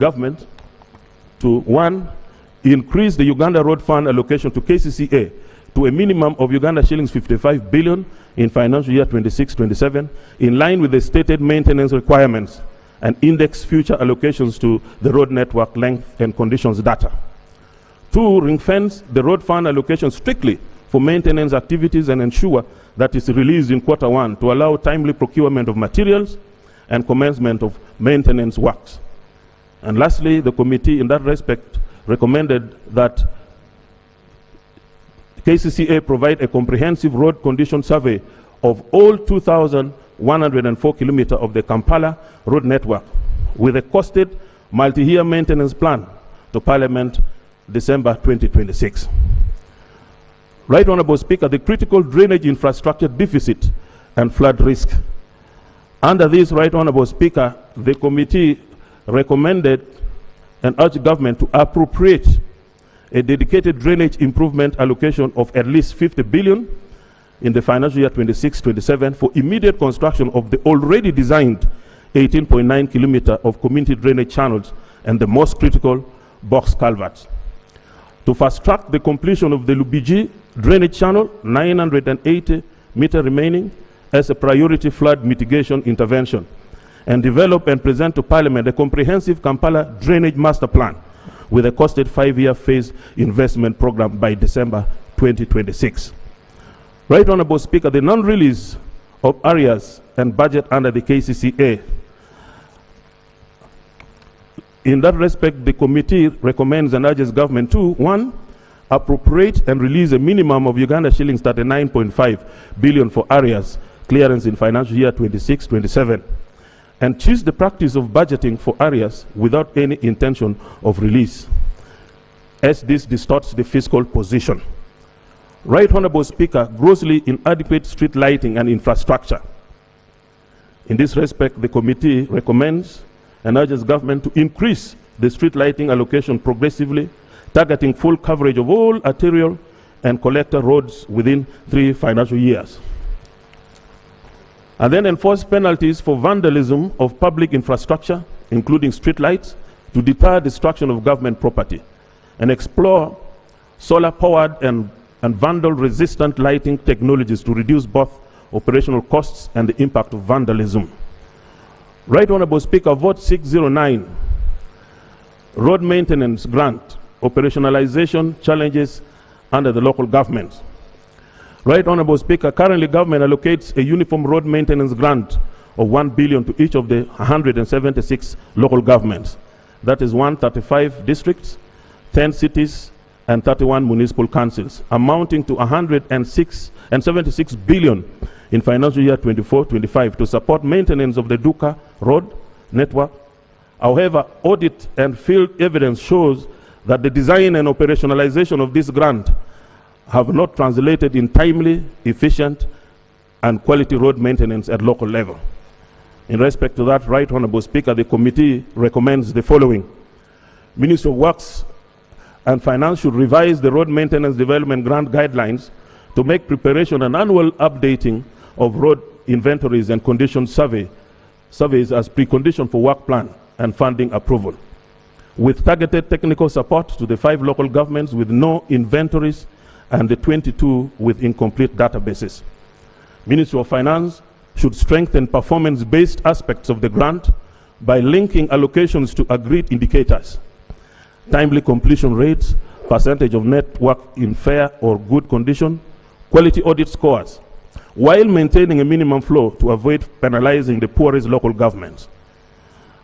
government to, one, increase the Uganda Road Fund allocation to KCCA to a minimum of Uganda shillings 55 billion in financial year 26-27, in line with the stated maintenance requirements, and index future allocations to the road network length and conditions data. Two, ring-fence the road fund allocation strictly for maintenance activities and ensure that it's released in Q1 to allow timely procurement of materials and commencement of maintenance works. And lastly, the committee in that respect recommended that KCCA provide a comprehensive road condition survey of all 2,104 kilometers of the Kampala road network with a costed multi-year maintenance plan to Parliament December 2026. Right Honorable Speaker, the critical drainage infrastructure deficit and flood risk. Under this, Right Honorable Speaker, the committee recommended and urged government to appropriate a dedicated drainage improvement allocation of at least 50 billion in the financial year 26-27 for immediate construction of the already designed 18.9 kilometer of community drainage channels and the most critical box culverts. To fast track the completion of the Lubiji drainage channel, 980 meter remaining as a priority flood mitigation intervention, and develop and present to Parliament a comprehensive Kampala drainage master plan with a costed 5-year phase investment program by December 2026. Right Honorable Speaker, the non-release of areas and budget under the KCCA. In that respect, the committee recommends and urges government to, one, appropriate and release a minimum of Uganda shillings 39.5 billion for areas clearance in financial year 26-27, and choose the practice of budgeting for areas without any intention of release, as this distorts the fiscal position. Right Honorable Speaker, grossly inadequate street lighting and infrastructure. In this respect, the committee recommends and urges government to increase the street lighting allocation progressively, targeting full coverage of all arterial and collector roads within 3 financial years. And then enforce penalties for vandalism of public infrastructure, including street lights, to deter destruction of government property, and explore solar-powered and vandal-resistant lighting technologies to reduce both operational costs and the impact of vandalism. Right Honorable Speaker, Vote 609, Road Maintenance Grant, Operationalization Challenges under the Local Government. Right Honorable Speaker, currently government allocates a uniform road maintenance grant of 1 billion to each of the 176 local governments. That is 135 districts, 10 cities, and 31 municipal councils, amounting to 176 billion in financial year 24-25 to support maintenance of the Duka road network. However, audit and field evidence shows that the design and operationalization of this grant have not translated in timely, efficient, and quality road maintenance at local level. In respect to that, Right Honorable Speaker, the committee recommends the following. Ministry of Works and Finance should revise the road maintenance development grant guidelines to make preparation and annual updating of road inventories and condition surveys as precondition for work plan and funding approval, with targeted technical support to the 5 local governments with no inventories and the 22 with incomplete databases. Ministry of Finance should strengthen performance-based aspects of the grant by linking allocations to agreed indicators, timely completion rates, percentage of network in fair or good condition, quality audit scores, while maintaining a minimum flow to avoid penalizing the poorest local governments.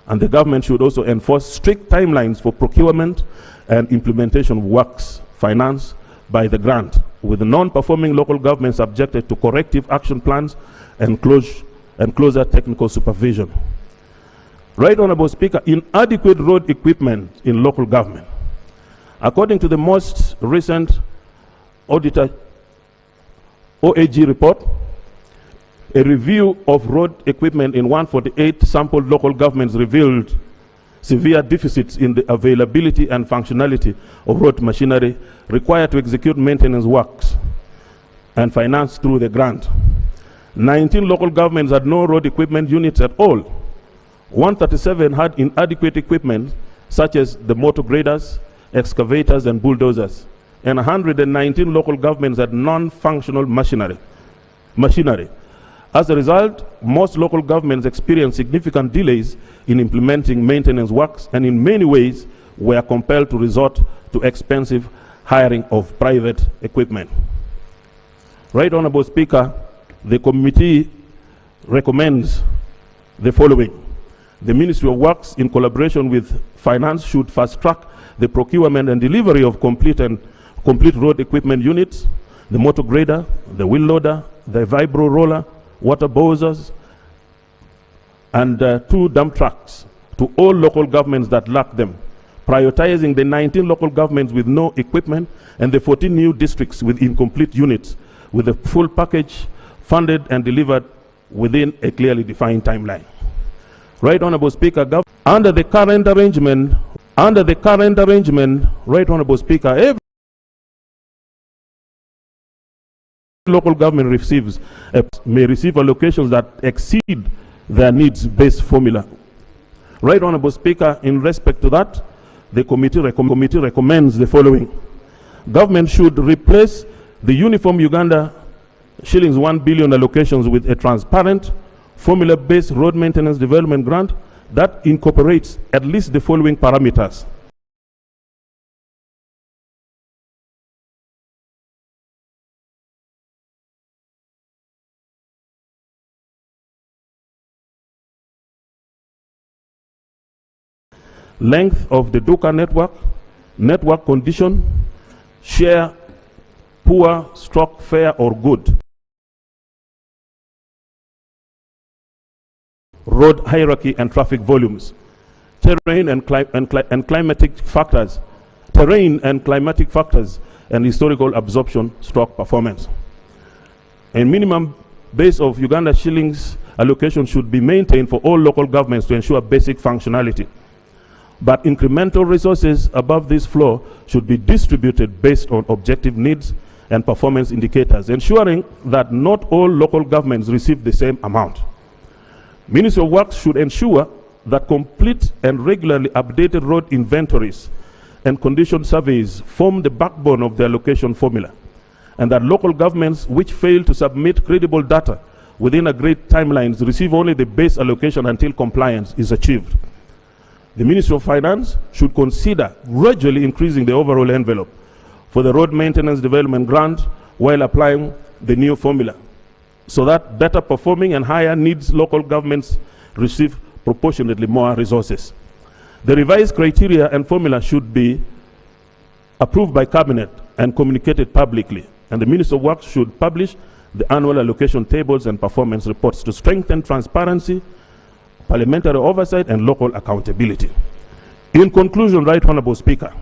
And the government should also enforce strict timelines for procurement and implementation of works financed by the grant, with non-performing local governments subjected to corrective action plans and closer technical supervision. Right Honorable Speaker, inadequate road equipment in local government. According to the most recent auditor OAG report, a review of road equipment in 148 sampled local governments revealed severe deficits in the availability and functionality of road machinery required to execute maintenance works and financed through the grant. 19 local governments had no road equipment units at all. 137 had inadequate equipment such as the motor graders, excavators, and bulldozers. And 119 local governments had non-functional machinery. As a result, most local governments experienced significant delays in implementing maintenance works, and in many ways were compelled to resort to expensive hiring of private equipment. Right Honorable Speaker, the committee recommends the following. The Ministry of Works, in collaboration with Finance, should fast-track the procurement and delivery of complete road equipment units, the motor grader, the wheel loader, the vibro roller, water bowsers, and 2 dump trucks to all local governments that lack them, prioritizing the 19 local governments with no equipment and the 14 new districts with incomplete units, with a full package funded and delivered within a clearly defined timeline. Right Honorable Speaker, under the current arrangement, Right Honorable Speaker, every local government may receive allocations that exceed their needs-based formula. Right Honorable Speaker, in respect to that, the committee recommends the following. Government should replace the Uniform Uganda shillings 1 billion allocations with a transparent, formula-based road maintenance development grant that incorporates at least the following parameters. Length of the Duka network, network condition, share, poor, stroke, fair, or good. Road hierarchy and traffic volumes. Terrain and climatic factors. And historical absorption stroke performance. A minimum base of Uganda shillings allocation should be maintained for all local governments to ensure basic functionality. But incremental resources above this floor should be distributed based on objective needs and performance indicators, ensuring that not all local governments receive the same amount. Ministry of Works should ensure that complete and regularly updated road inventories and condition surveys form the backbone of the allocation formula, and that local governments which fail to submit credible data within agreed timelines receive only the base allocation until compliance is achieved. The Ministry of Finance should consider gradually increasing the overall envelope for the road maintenance development grant while applying the new formula, so that better performing and higher needs local governments receive proportionately more resources. The revised criteria and formula should be approved by Cabinet and communicated publicly, and the Minister of Works should publish the annual allocation tables and performance reports to strengthen transparency, parliamentary oversight, and local accountability. In conclusion, Right Honorable Speaker,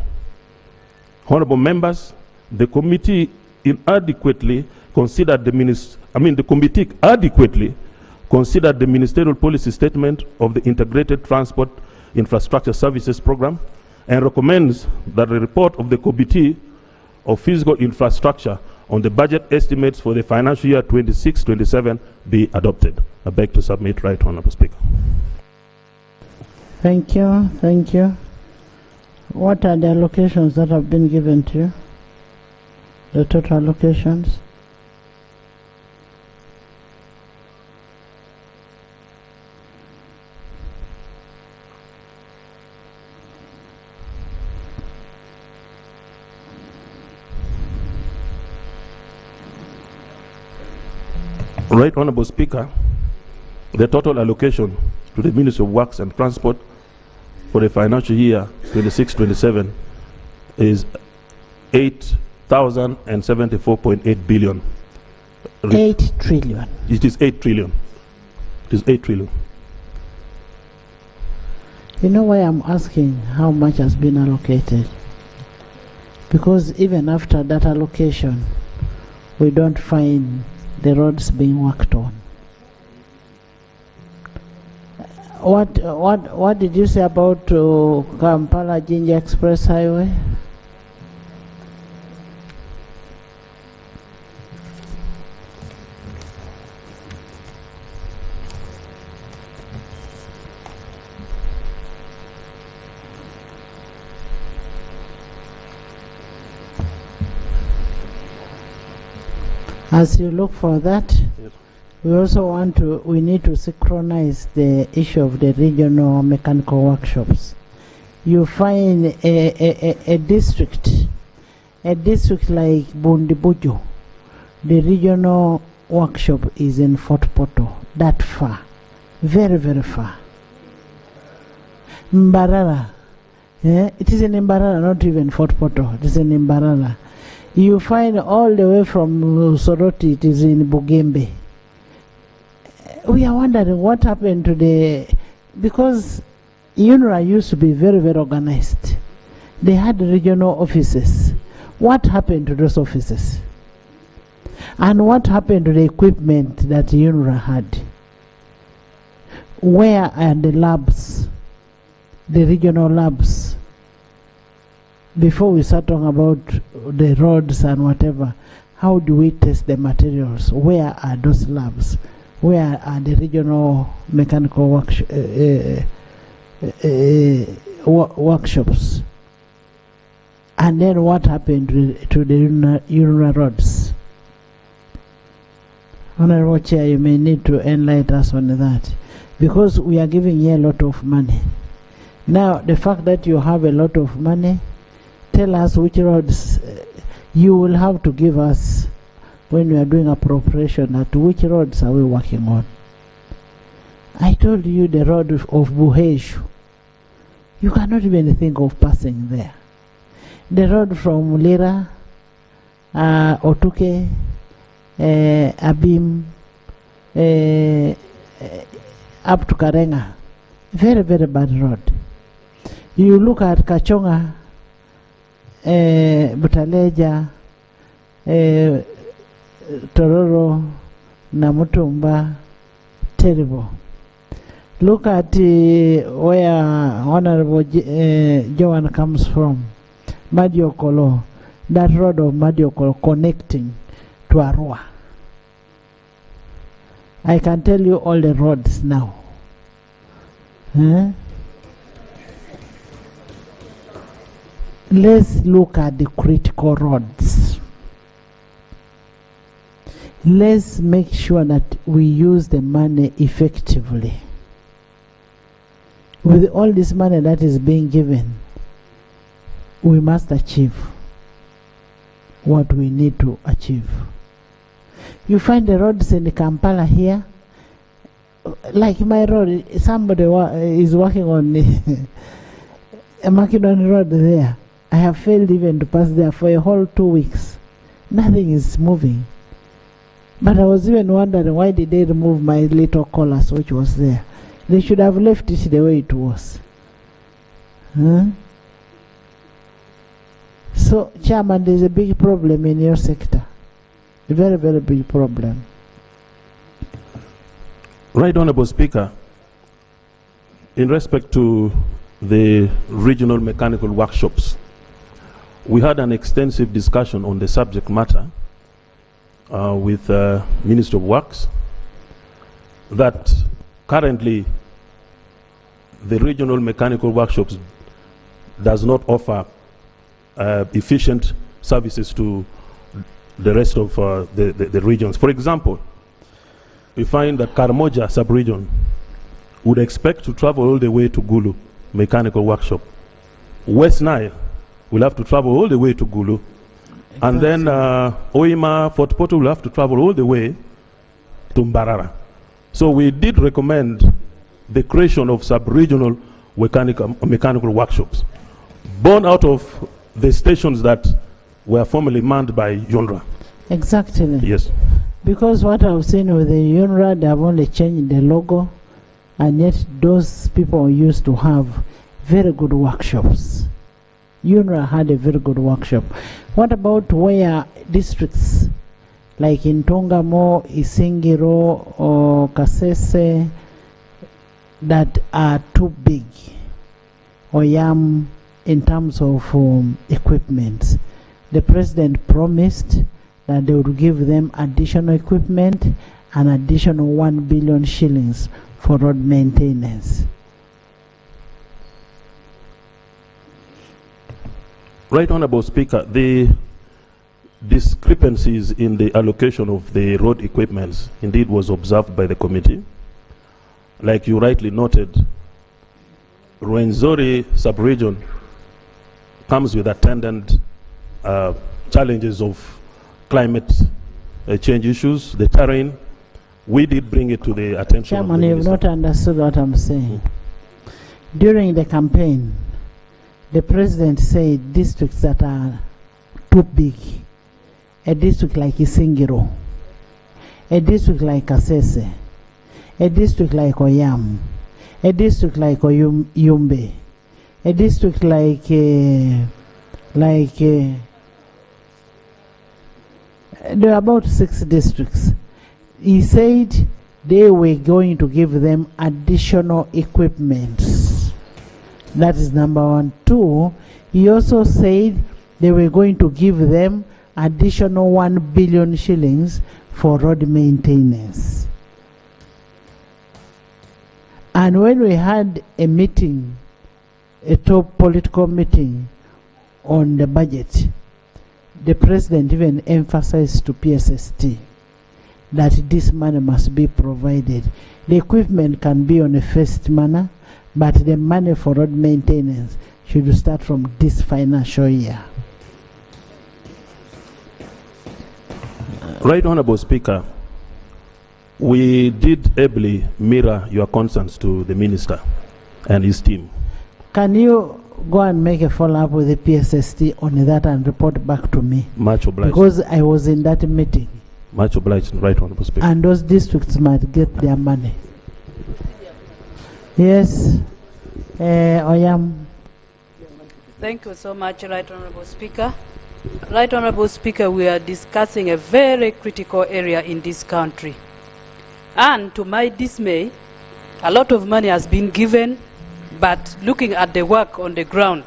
honorable members, the committee adequately considered the ministerial policy statement of the Integrated Transport Infrastructure Services Program and recommends that the report of the Committee of Physical Infrastructure on the budget estimates for the financial year 26-27 be adopted. I beg to submit, Right Honorable Speaker. Thank you. Thank you. What are the allocations that have been given to you? The total allocations? Right Honorable Speaker, the total allocation to the Ministry of Works and Transport for the financial year 26-27 is 8,074.8 billion. 8 trillion. It is 8 trillion. It is 8 trillion. You know why I'm asking how much has been allocated? Because even after that allocation, we don't find the roads being worked on. What did you say about Kampala Jinja Express Highway? As you look for that, Yes. we need to synchronize the issue of the regional mechanical workshops. You find a district like Bundibujo, the regional workshop is in Fort Portal, that far, very, very far. Mbarara, it is in Mbarara, not even Fort Portal, it is in Mbarara. You find all the way from Soroti, it is in Bugembe. We are wondering what happened to because UNRWA used to be very, very organized. They had regional offices. What happened to those offices? And what happened to the equipment that UNRWA had? Where are the labs, the regional labs? Before we start talking about the roads and whatever, how do we test the materials? Where are those labs? Where are the regional mechanical workshops? And then what happened to the UNRWA roads? Honorable Chair, you may need to enlighten us on that, because we are giving you a lot of money. Now, the fact that you have a lot of money, tell us which roads you will have to give us when we are doing appropriation, at which roads are we working on. I told you the road of Buheshu. You cannot even think of passing there. The road from Lira, Otuke, Abim, up to Karenga. Very, very bad road. You look at Kachonga, Butaleja, Tororo, Namutumba, terrible. Look at where Honorable Joan comes from, Madiokolo, that road of Madiokolo connecting to Arua. I can tell you all the roads now. Let's look at the critical roads. Let's make sure that we use the money effectively. With all this money that is being given, we must achieve what we need to achieve. You find the roads in Kampala here, like my road, somebody is working on a Macedon road there. I have failed even to pass there for a whole 2 weeks. Nothing is moving. But I was even wondering, why did they remove my little collars which was there? They should have left it the way it was. So, Chairman, there's a big problem in your sector. A very, very big problem. Right, Honorable Speaker, in respect to the regional mechanical workshops, we had an extensive discussion on the subject matter with Ministry of Works, that currently the regional mechanical workshops does not offer efficient services to the rest of the regions. For example, we find that Karamoja sub-region would expect to travel all the way to Gulu mechanical workshop. West Nile will have to travel all the way to Gulu. Exactly. And then Oima, Fort Portal will have to travel all the way to Mbarara. So we did recommend the creation of sub-regional mechanical workshops, born out of the stations that were formerly manned by UNRWA. Exactly. Yes. Because what I've seen with the UNRWA, they have only changed the logo, and yet those people used to have very good workshops. UNRWA had a very good workshop. What about where districts like in Tongamo, Isingiro, or Kasese that are too big, or Yam, in terms of equipment? The President promised that they would give them additional equipment and additional 1 billion shillings for road maintenance. Right, Honorable Speaker, the discrepancies in the allocation of the road equipments indeed was observed by the committee. Like you rightly noted, Rwenzori sub-region comes with attendant challenges of climate change issues, the terrain. We did bring it to the attention Chairman, of the you have minister. not understood what I'm saying. During the campaign, the president said districts that are too big, a district like Isingiro, a district like Kasese, a district like Oyam, a district like Yumbe, a district like there are about 6 districts. He said they were going to give them additional equipment. That is number 1. 2, he also said they were going to give them additional 1 billion shillings for road maintenance. And when we had a meeting, a top political meeting on the budget, the president even emphasized to PSST that this money must be provided. The equipment can be on a phased manner, but the money for road maintenance should start from this financial year. Right Honorable Speaker, we did ably mirror your concerns to the minister and his team. Can you go and make a follow-up with the PSST on that and report back to me? Much obliged. Because I was in that meeting. Much obliged, Right Honorable Speaker. And those districts might get their money. Yes, Oyam. Thank you so much, Right Honorable Speaker. Right Honorable Speaker, we are discussing a very critical area in this country. And to my dismay, a lot of money has been given, but looking at the work on the ground,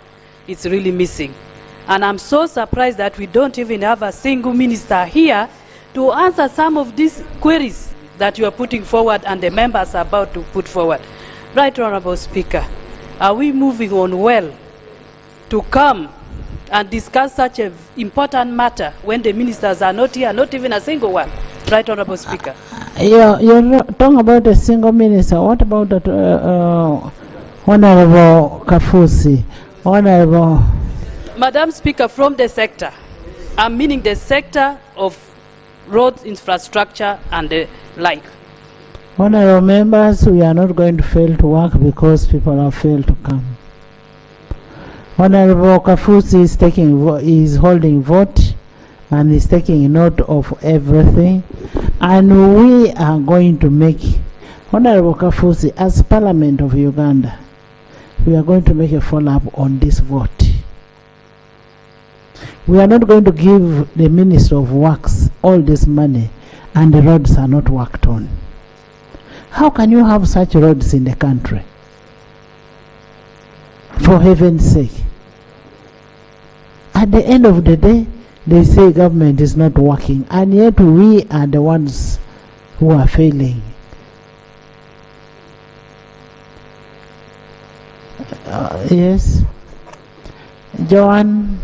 it's really missing. And I'm so surprised that we don't even have a single minister here to answer some of these queries that you are putting forward and the members are about to put forward. Right Honorable Speaker, are we moving on well to come and discuss such an important matter when the ministers are not here, not even a single one? Right Honorable Speaker. You're talking about a single minister. What about that, Honorable Kafusi? Honorable... Madam Speaker, from the sector, I'm meaning the sector of roads, infrastructure, and the like. Honorable members, we are not going to fail to work because people have failed to come. Honorable Kafusi is holding vote and is taking note of everything, and we are going to make, Honorable Kafusi, as Parliament of Uganda, we are going to make a follow-up on this vote. We are not going to give the Minister of Works all this money and the roads are not worked on. How can you have such roads in the country? For heaven's sake. At the end of the day, they say government is not working, and yet we are the ones who are failing. Yes. Joanne.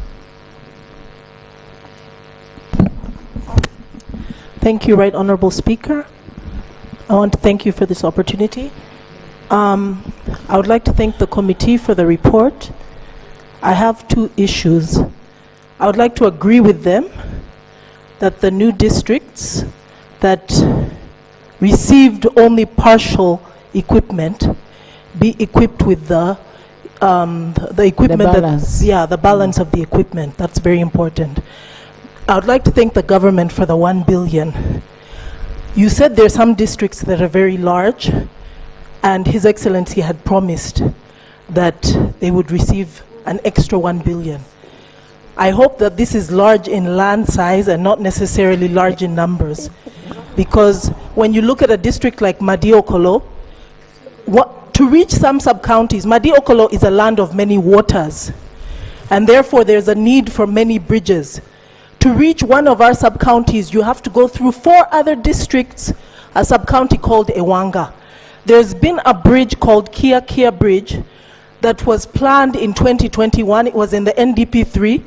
Thank you, Right Honorable Speaker. I want to thank you for this opportunity. I would like to thank the committee for the report. I have 2 issues. I would like to agree with them that the new districts that received only partial equipment be equipped with the equipment, the balance. the balance of the equipment. That's very important. I would like to thank the government for the 1 billion. You said there are some districts that are very large, and His Excellency had promised that they would receive an extra 1 billion. I hope that this is large in land size and not necessarily large in numbers, because when you look at a district like Madiokolo, to reach some sub-counties, Madiokolo is a land of many waters, and therefore there's a need for many bridges. To reach one of our sub-counties, you have to go through 4 other districts, a sub-county called Ewanga. There's been a bridge called Kia Bridge that was planned in 2021. It was in the NDP 3.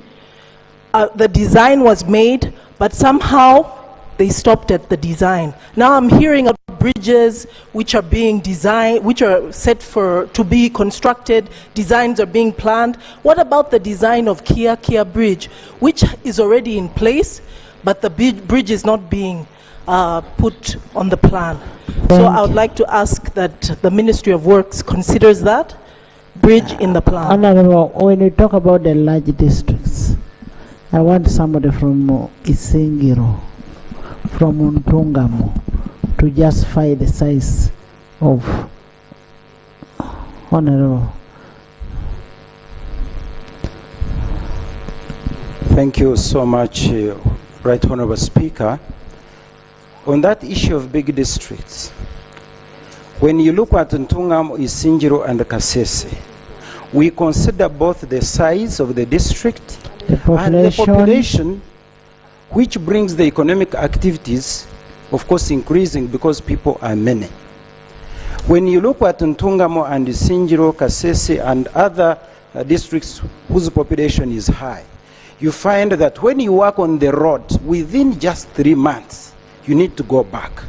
the design was made, but somehow they stopped at the design. Now I'm hearing of bridges which are being designed, which are set to be constructed, designs are being planned. What about the design of Kia Bridge, which is already in place, but the bridge is not being put on the plan? So I would like to ask that the Ministry of Works considers that bridge in the plan. Honorable, when you talk about the large districts, I want somebody from Isingiro, from Ntungamo, to justify the size of Honorable. Thank you so much, Right Honorable Speaker. On that issue of big districts, when you look at Ntungamo, Isingiro, and Kasese, we consider both the size of the district and the population, which brings the economic activities, of course, increasing because people are many. When you look at Ntungamo and Isingiro, Kasese, and other districts whose population is high, you find that when you work on the road, within just 3 months, you need to go back.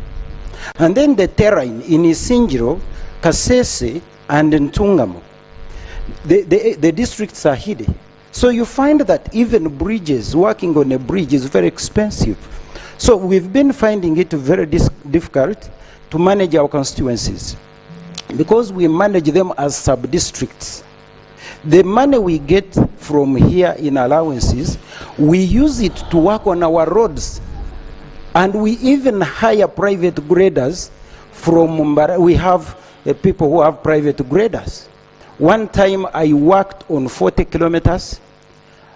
And then the terrain in Isingiro, Kasese, and Ntungamo, the districts are hidden. So you find that even bridges, working on a bridge is very expensive. So we've been finding it very difficult to manage our constituencies because we manage them as sub-districts. The money we get from here in allowances, we use it to work on our roads. And we even hire private graders from Mumbai. We have people who have private graders. One time I worked on 40 kilometers.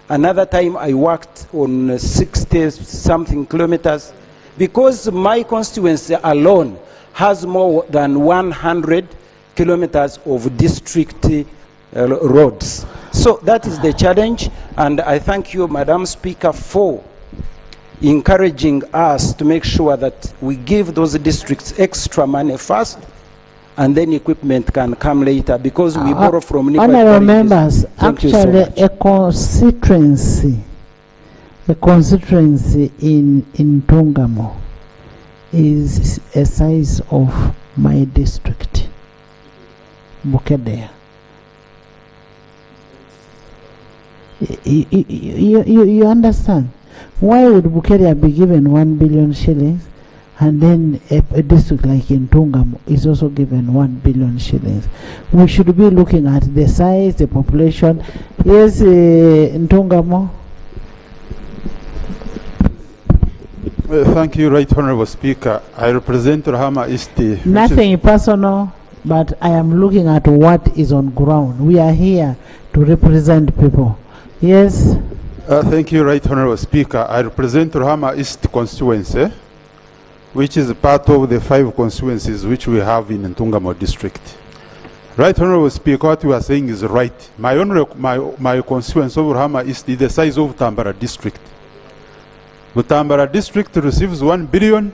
Another time I worked on 60-something kilometers. Because my constituency alone has more than 100 kilometers of district roads. So that is the challenge. And I thank you, Madam Speaker, for encouraging us to make sure that we give those districts extra money first, and then equipment can come later, because we borrow from honorable members. Actually, a constituency in Ntungamo is a size of my district, Bukedea. You understand? Why would Bukeria be given 1 billion shillings, and then a district like Ntungamo is also given 1 billion shillings? We should be looking at the size, the population. Yes, Ntungamo. Thank you, Right Honorable Speaker. I represent Rahama East. Nothing personal, but I am looking at what is on ground. We are here to represent people. Yes. Thank you, Right Honorable Speaker. I represent Rahama East constituency, which is part of the 5 constituencies which we have in Ntungamo district. Right Honorable Speaker, what you are saying is right. My constituency of Rahama East is the size of Tambara district. The Tambara district receives 1 billion,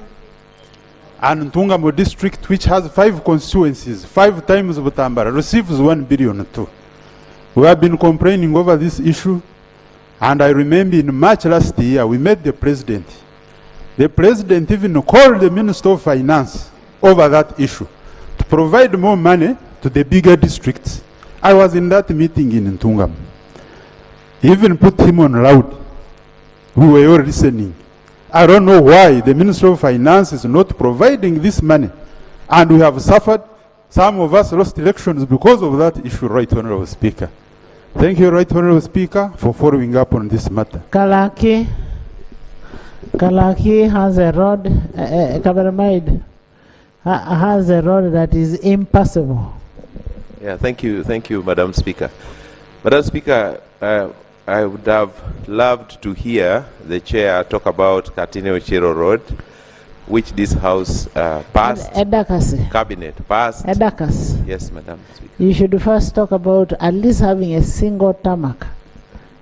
and Ntungamo district, which has 5 constituencies, 5 times Tambara, receives 1 billion too. We have been complaining over this issue, and I remember in March last year, we met the president. The president even called the Minister of Finance over that issue to provide more money to the bigger districts. I was in that meeting in Ntungamo. He even put him on loud. We were all listening. I don't know why the Minister of Finance is not providing this money. And we have suffered. Some of us lost elections because of that issue, Right Honorable Speaker. Thank you, Right Honorable Speaker, for following up on this matter. Kalaki has a road, Kabaramaid has a road that is impassable. Yeah, thank you, Madam Speaker. Madam Speaker, I would have loved to hear the chair talk about Katine-Ochero Road, which this house passed, cabinet passed. Yes, Madam Speaker. You should first talk about at least having a single tarmac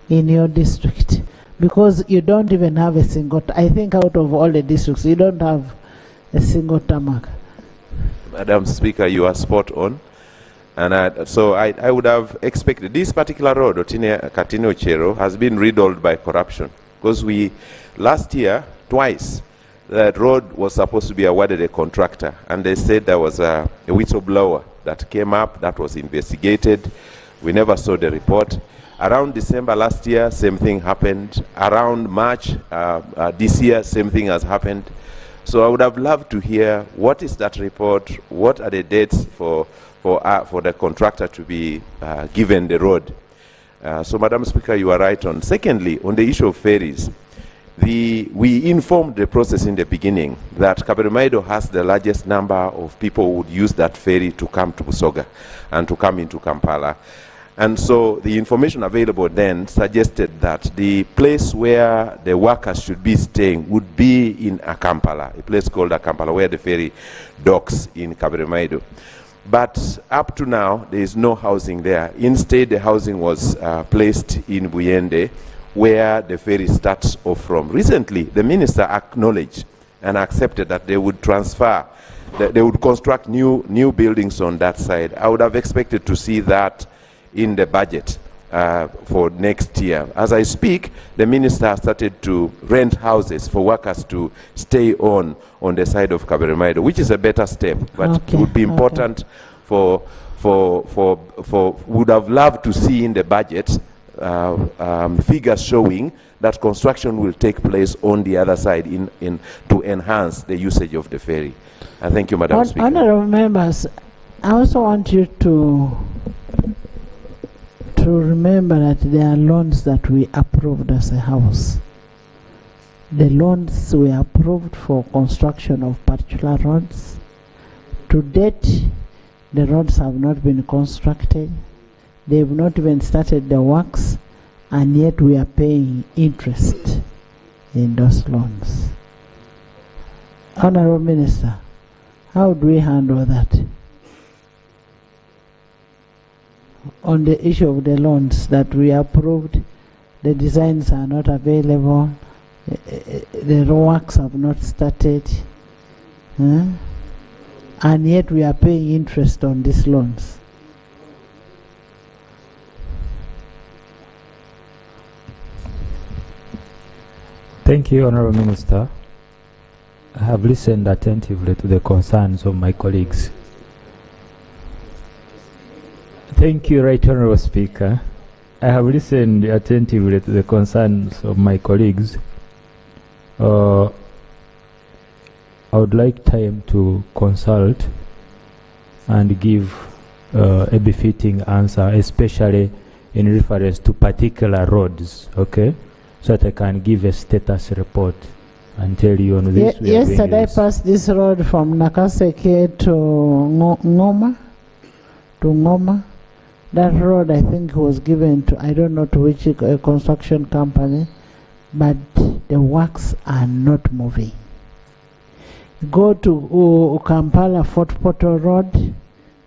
in your district, because you don't even have a single, I think out of all the districts, you don't have a single tarmac. Madam Speaker, you are spot on. And so I would have expected this particular road, Katine-Ochero, has been riddled by corruption. Because last year, twice, that road was supposed to be awarded a contractor, and they said there was a whistleblower that came up, that was investigated. We never saw the report. Around December last year, same thing happened. Around March this year, same thing has happened. So I would have loved to hear what is that report, what are the dates for the contractor to be given the road. So Madam Speaker, you are right on. Secondly, on the issue of ferries, we informed the process in the beginning that Kaberimaido has the largest number of people who would use that ferry to come to Busoga and to come into Kampala. And so the information available then suggested that the place where the workers should be staying would be in Kampala, a place called Kampala, where the ferry docks in Kaberimaido. But up to now, there is no housing there. Instead, the housing was placed in Buyende, where the ferry starts off from. Recently, the minister acknowledged and accepted that they would transfer, that they would construct new buildings on that side. I would have expected to see that in the budget for next year. As I speak, the minister has started to rent houses for workers to stay on the side of Kaberimaido, which is a better step, but it would be important would have loved to see in the budget figures showing that construction will take place on the other side to enhance the usage of the ferry. Thank you, Madam Speaker. Honourable members, I also want you to remember that there are loans that we approved as a house. The loans were approved for construction of particular roads. To date, the roads have not been constructed. They've not even started the works, and yet we are paying interest in those loans. Honourable Minister, how do we handle that? On the issue of the loans that we approved, the designs are not available, the works have not started, and yet we are paying interest on these loans. Thank you, Honourable Minister. I have listened attentively to the concerns of my colleagues. Thank you, Right Honourable Speaker. I have listened attentively to the concerns of my colleagues. I would like time to consult and give a befitting answer, especially in reference to particular roads, okay? So that I can give a status report and tell you on this. Yesterday I passed this road from Nakaseke to Ngoma. That road, I think, was given to, I don't know to which construction company, but the works are not moving. Go to Kampala Fort Portal Road,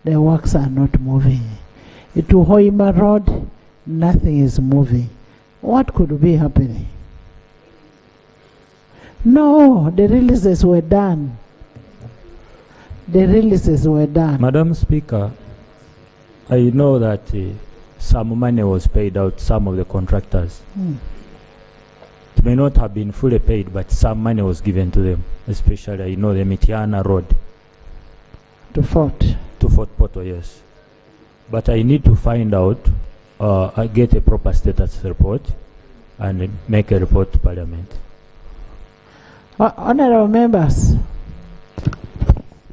the works are not moving. To Hoima Road, nothing is moving. What could be happening? No, the releases were done. The releases were done. Madam Speaker, I know that some money was paid out, some of the contractors. It may not have been fully paid, but some money was given to them, especially, I know, the Mitiana Road. To Fort Portal, yes. But I need to find out, get a proper status report, and make a report to Parliament. Honourable members,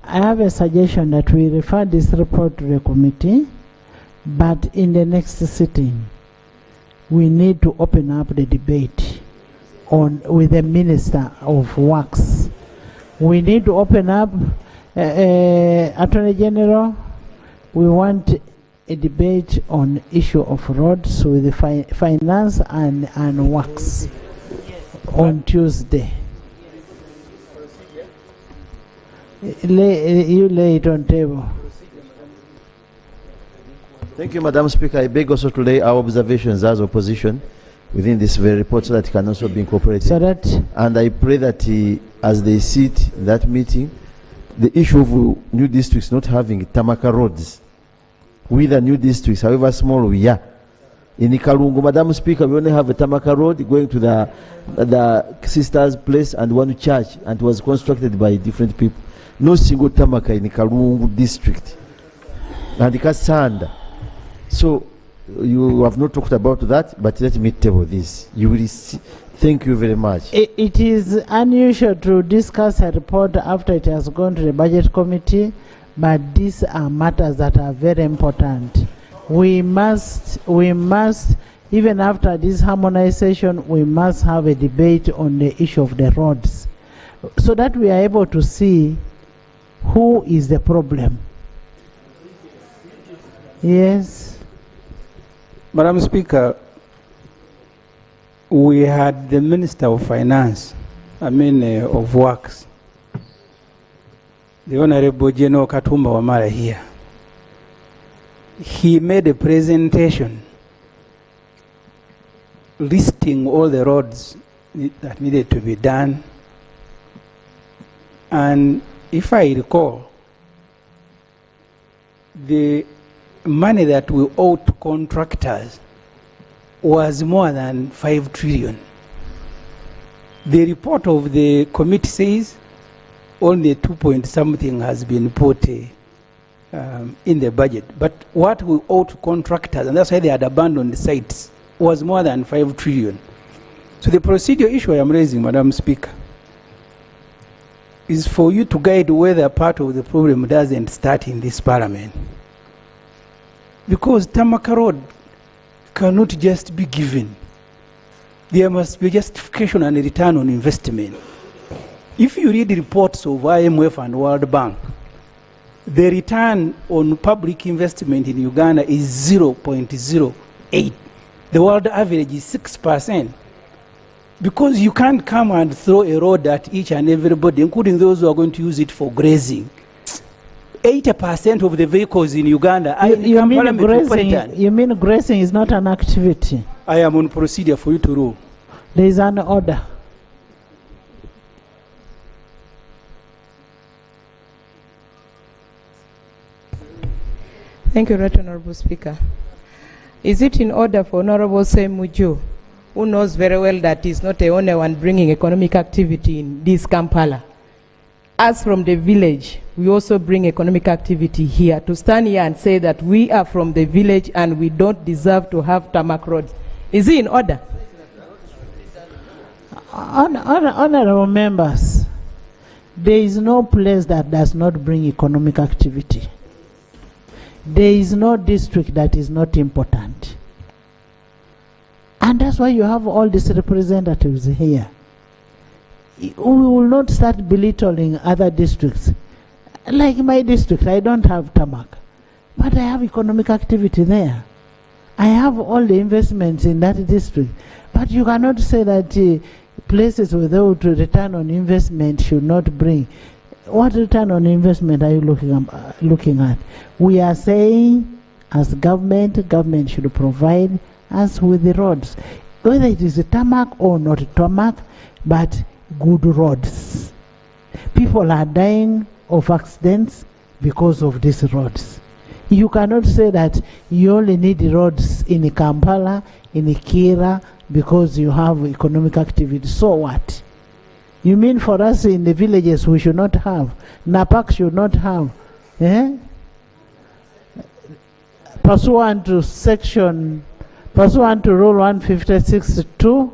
I have a suggestion that we refer this report to the committee, but in the next sitting, we need to open up the debate with the Minister of Works. We need to open up, Attorney General, we want a debate on issue of roads with the finance and works on Tuesday. You lay it on table. Thank you, Madam Speaker. I beg also to lay our observations as opposition within this very report so that it can also be incorporated. So that, and I pray that as they sit in that meeting, the issue of new districts not having Tamaka roads, with the new districts, however small we are, In Kalungu, Madam Speaker, we only have a Tamaka road going to the sister's place and one church, and it was constructed by different people. No single Tamaka in Kalungu district. And Kasanda. So you have not talked about that, but let me table this. You will see. Thank you very much. It is unusual to discuss a report after it has gone to the budget committee, but these are matters that are very important. We must, even after this harmonization, we must have a debate on the issue of the roads, so that we are able to see who is the problem. Yes. Madam Speaker, we had the Minister of Finance, of Works, the Honorable General Katumba Wamala here. He made a presentation listing all the roads that needed to be done. And if I recall, the money that we owed to contractors was more than 5 trillion. The report of the committee says only 2-point-something has been put in the budget. But what we owe to contractors, and that's why they had abandoned the sites, was more than 5 trillion. So the procedure issue I am raising, Madam Speaker, is for you to guide whether part of the problem doesn't start in this parliament. Because Tamaka Road cannot just be given. There must be justification and a return on investment. If you read the reports of IMF and World Bank, the return on public investment in Uganda is 0.08. The world average is 6%. Because you can't come and throw a road at each and everybody, including those who are going to use it for grazing. 80% of the vehicles in Uganda are you mean grazing is not an activity? I am on procedure for you to rule. There is an order. Thank you, Right Honorable Speaker. Is it in order for Honorable Semujo, who knows very well that he's not the only one bringing economic activity in this Kampala? As from the village, we also bring economic activity here, to stand here and say that we are from the village and we don't deserve to have tarmac roads. Is it in order? Honorable members, there is no place that does not bring economic activity. There is no district that is not important. And that's why you have all these representatives here. We will not start belittling other districts. Like my district, I don't have tarmac, but I have economic activity there. I have all the investments in that district. But you cannot say that places without return on investment should not bring. What return on investment are you looking at? We are saying, as government should provide us with the roads, whether it is a tarmac or not a tarmac, but good roads. People are dying of accidents because of these roads. You cannot say that you only need roads in Kampala, in Kira, because you have economic activity. So what? You mean for us in the villages we should not have? Napak should not have? Pursuant to Rule 156(2)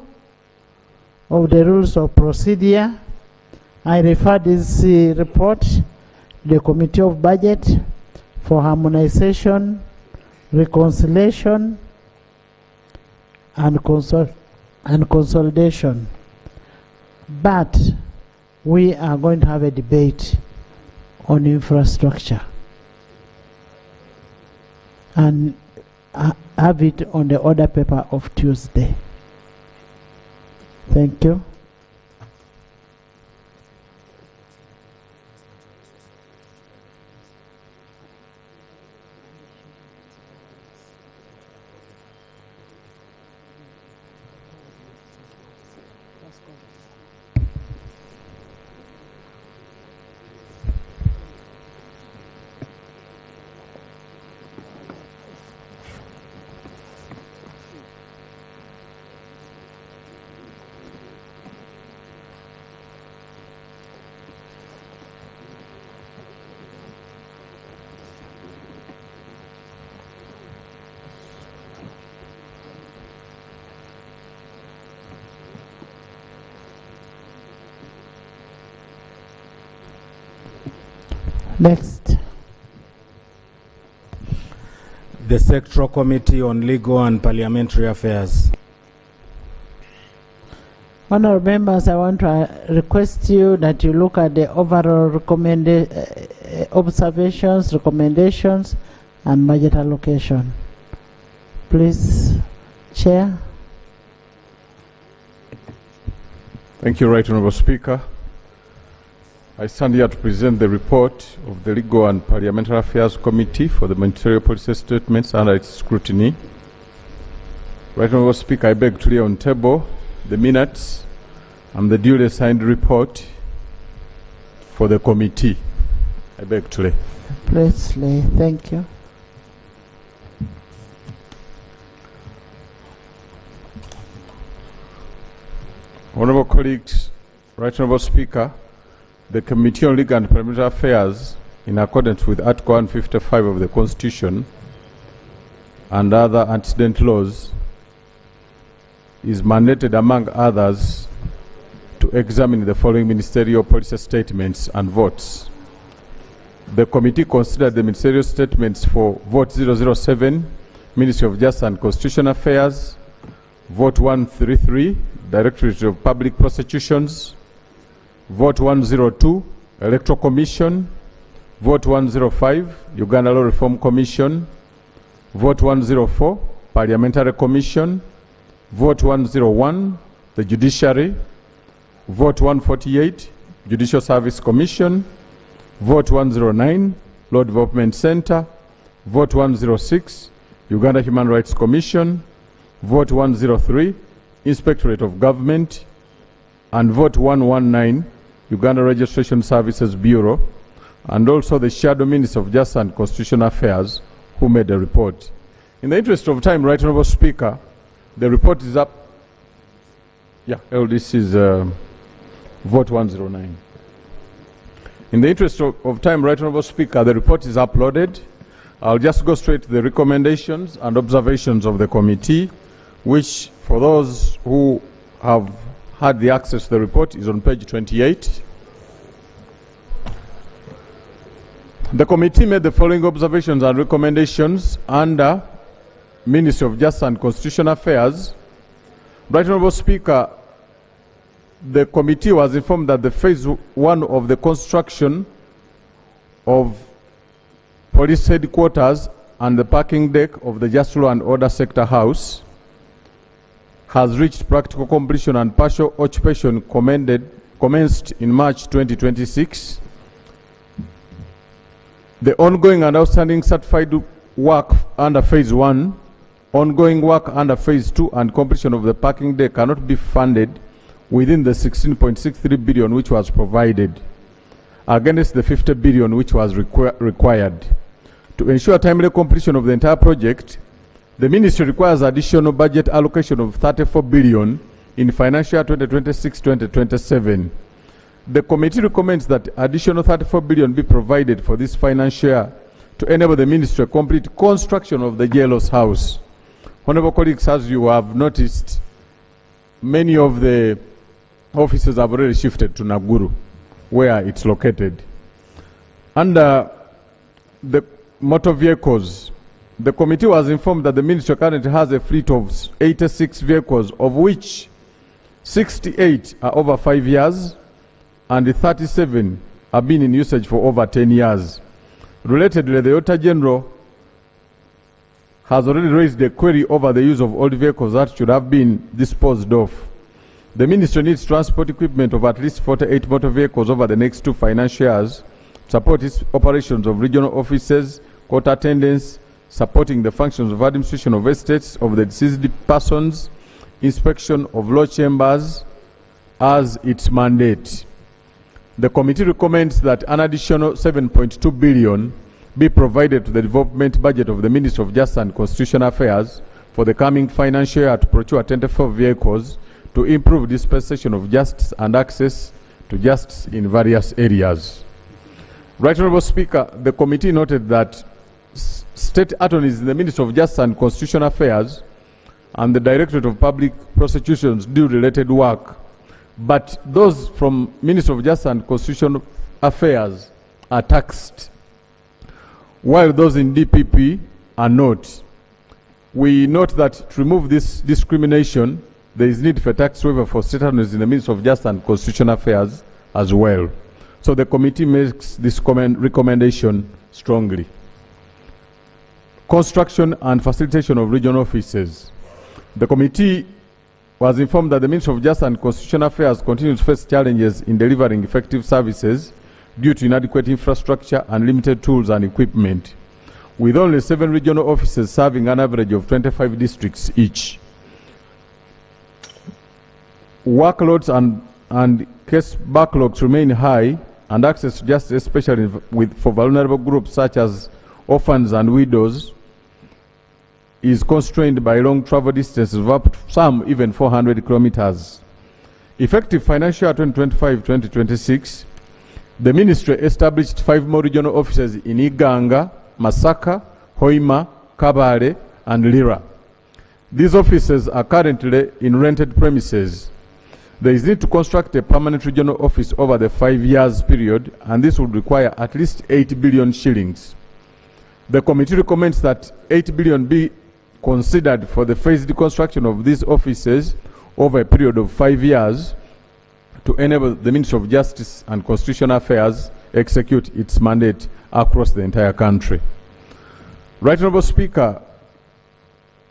of the Rules of Procedure, I refer this report to the Committee of Budget for harmonization, reconciliation, and consolidation. But we are going to have a debate on infrastructure and have it on the order paper of Tuesday. Thank you. Next. The Sectoral Committee on Legal and Parliamentary Affairs. Honorable members, I want to request you that you look at the overall observations, recommendations, and budget allocation. Please, Chair. Thank you, Right Honourable Speaker. I stand here to present the report of the Legal and Parliamentary Affairs Committee for the Ministerial Policy Statements under its scrutiny. Right Honourable Speaker, I beg to lay on table the minutes and the duly signed report for the committee. I beg to lay. Please lay. Thank you. Honourable colleagues, Right Honourable Speaker, the Committee on Legal and Parliamentary Affairs, in accordance with Article 155 of the Constitution and other antecedent laws, is mandated, among others, to examine the following ministerial policy statements and votes. The committee considered the ministerial statements for Vote 007, Ministry of Justice and Constitutional Affairs, Vote 133, Directorate of Public Prosecutions, Vote 102, Electoral Commission, Vote 105, Uganda Law Reform Commission, Vote 104, Parliamentary Commission, Vote 101, the Judiciary, Vote 148, Judicial Service Commission, Vote 109, Law Development Center, Vote 106, Uganda Human Rights Commission, Vote 103, Inspectorate of Government, and Vote 119, Uganda Registration Services Bureau, and also the Shadow Minister of Justice and Constitutional Affairs, who made a report. In the interest of time, Right Honourable Speaker, the report is up. Yeah, this is Vote 109. In the interest of time, Right Honourable Speaker, the report is uploaded. I'll just go straight to the recommendations and observations of the committee, which, for those who have had the access to the report, is on page 28. The committee made the following observations and recommendations under Ministry of Justice and Constitutional Affairs. Right Honourable Speaker, the committee was informed that the phase 1 of the construction of police headquarters and the parking deck of the Just Law and Order Sector House has reached practical completion and partial occupation commenced in March 2026. The ongoing and outstanding certified work under phase 1, ongoing work under phase 2, and completion of the parking deck cannot be funded within the 16.63 billion which was provided against the 50 billion which was required. To ensure timely completion of the entire project, the ministry requires additional budget allocation of 34 billion in financial year 2026-2027. The committee recommends that additional 34 billion be provided for this financial year to enable the ministry to complete construction of the JLOS house. Honourable colleagues, as you have noticed, many of the offices have already shifted to Naguru, where it's located. Under the motor vehicles, the committee was informed that the ministry currently has a fleet of 86 vehicles, of which 68 are over 5 years and 37 have been in usage for over 10 years. Relatedly, the Auditor General has already raised a query over the use of old vehicles that should have been disposed of. The ministry needs transport equipment of at least 48 motor vehicles over the next 2 financial years to support its operations of regional offices, court attendance, supporting the functions of administration of estates of the deceased persons, inspection of law chambers as its mandate. The committee recommends that an additional 7.2 billion be provided to the development budget of the Ministry of Justice and Constitutional Affairs for the coming financial year to procure 24 vehicles to improve dispensation of justice and access to justice in various areas. Right Honourable Speaker, the committee noted that state attorneys in the Ministry of Justice and Constitutional Affairs and the Directorate of Public Prosecutions do related work, but those from Ministry of Justice and Constitutional Affairs are taxed while those in DPP are not. We note that to remove this discrimination, there is need for a tax waiver for state owners in the Ministry of Justice and Constitutional Affairs as well. So the committee makes this recommendation strongly. Construction and facilitation of regional offices. The committee was informed that the Ministry of Justice and Constitutional Affairs continues to face challenges in delivering effective services due to inadequate infrastructure and limited tools and equipment, with only 7 regional offices serving an average of 25 districts each. Workloads and case backlogs remain high, and access to justice, especially for vulnerable groups such as orphans and widows, is constrained by long travel distances of up to some even 400 kilometers. Effective financial year 2025-2026, the ministry established 5 more regional offices in Iganga, Masaka, Hoima, Kabale, and Lira. These offices are currently in rented premises. There is need to construct a permanent regional office over the 5 years period, and this would require at least 8 billion shillings. The committee recommends that 8 billion be considered for the phased construction of these offices over a period of 5 years to enable the Ministry of Justice and Constitutional Affairs execute its mandate across the entire country. Right Honourable Speaker,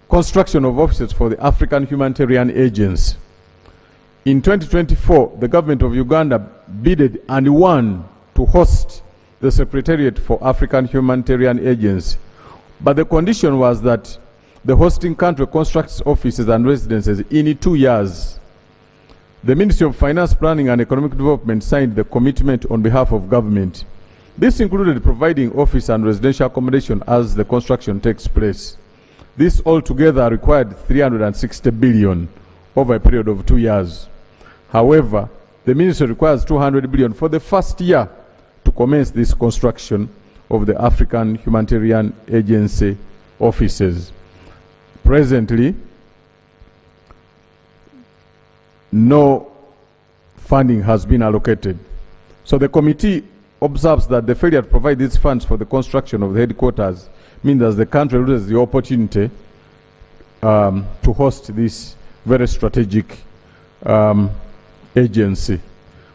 construction of offices for the African Humanitarian Agency. In 2024, the government of Uganda bidded and won to host the Secretariat for African Humanitarian Agency, but the condition was that the hosting country constructs offices and residences in 2 years. The Ministry of Finance, Planning and Economic Development signed the commitment on behalf of government. This included providing office and residential accommodation as the construction takes place. This altogether required 360 billion over a period of 2 years. However, the ministry requires 200 billion for the first year to commence this construction of the African Humanitarian Agency offices. Presently, no funding has been allocated. So the committee observes that the failure to provide these funds for the construction of the headquarters means that the country loses the opportunity to host this very strategic agency.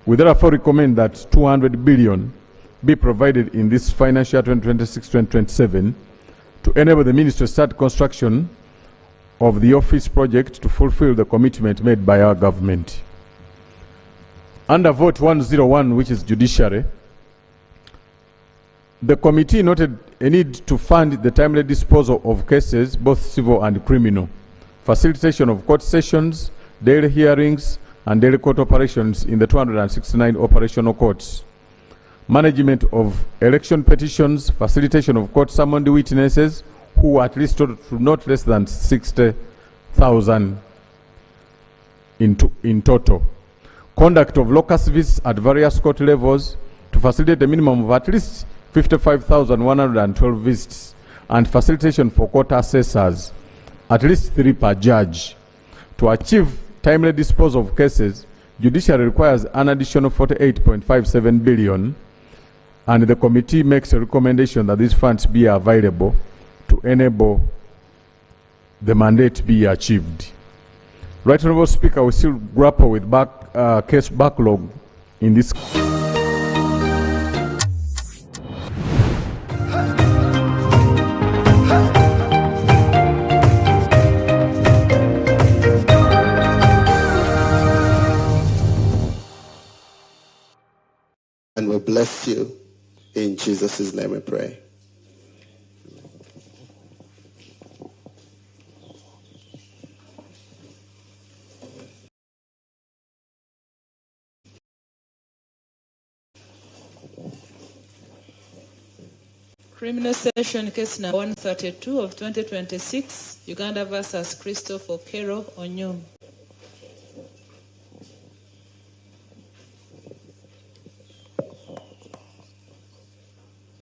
We therefore recommend that 200 billion be provided in this financial year 2026-2027 to enable the ministry to start construction of the office project to fulfill the commitment made by our government. Under vote 101, which is judiciary, the committee noted a need to fund the timely disposal of cases, both civil and criminal, facilitation of court sessions, daily hearings, and daily court operations in the 269 operational courts, management of election petitions, facilitation of court-summoned witnesses who at least to not less than 60,000 in total, conduct of locus visits at various court levels to facilitate a minimum of at least 55,112 visits, and facilitation for court assessors, at least 3 per judge. To achieve timely disposal of cases, judiciary requires an additional 48.57 billion, and the committee makes a recommendation that these funds be available to enable the mandate be achieved. Right Honourable Speaker, we still grapple with case backlog in this. And we bless you. In Jesus' name we pray. Criminal Session Case number 132 of 2026, Uganda versus Christopher Okero Onyum.